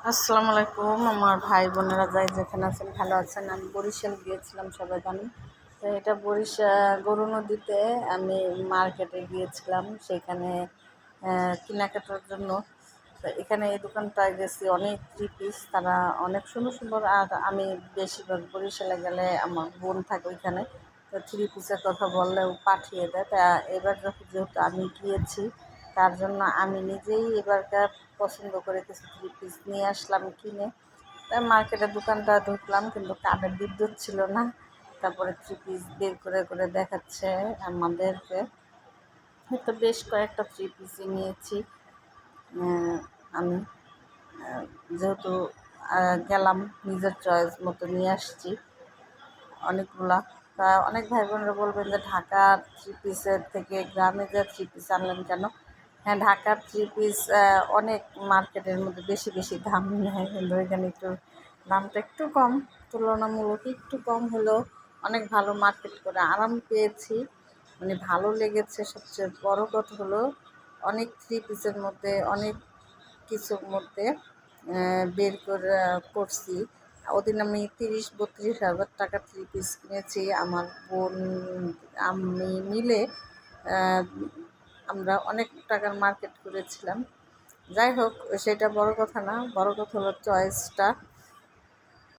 আসসালামু আলাইকুম আমার ভাই বোনেরা যাই যেখানে আছেন ভালো আছেন। আমি বরিশাল গিয়েছিলাম, সবাই জানেন। তো এটা বরিশাল গরু নদীতে আমি মার্কেটে গিয়েছিলাম, সেখানে কেনাকাটার জন্য। তো এখানে এই দোকানটায় গেছি, অনেক থ্রি পিস, তারা অনেক সুন্দর সুন্দর। আর আমি বেশিরভাগ বরিশালে গেলে আমার বোন থাকে ওইখানে, তো থ্রি পিসের কথা বললেও পাঠিয়ে দেয়। তা এবার যেহেতু আমি গিয়েছি, তার জন্য আমি নিজেই এবারকার পছন্দ করে কিছু থ্রি পিস নিয়ে আসলাম কিনে। তাই মার্কেটের দোকানটা ঢুকলাম, কিন্তু কানে বিদ্যুৎ ছিল না। তারপরে থ্রি পিস বের করে করে দেখাচ্ছে আমাদেরকে। তো বেশ কয়েকটা থ্রি পিসই নিয়েছি আমি, যেহেতু গেলাম নিজের চয়েস মতো নিয়ে আসছি অনেকগুলা। তা অনেক ভাই বোনরা বলবেন যে ঢাকার থ্রি পিসের থেকে গ্রামে যে থ্রি পিস আনলেন কেন? হ্যাঁ, ঢাকার থ্রি পিস অনেক মার্কেটের মধ্যে বেশি বেশি দাম নেয়, কিন্তু এখানে একটু দামটা একটু কম, তুলনামূলক একটু কম হলেও অনেক ভালো মার্কেট করে আরাম পেয়েছি, মানে ভালো লেগেছে। সবচেয়ে বড় কথা হলো অনেক থ্রি পিসের মধ্যে অনেক কিছুর মধ্যে বের করে করছি। ওদিন আমি ৩০-৩২ হাজার টাকা থ্রি পিস কিনেছি, আমার বোন আমি মিলে। আহ, আমরা অনেক টাকার মার্কেট করেছিলাম। যাই হোক, সেটা বড় কথা না, বড় কথা হলো চয়েসটা।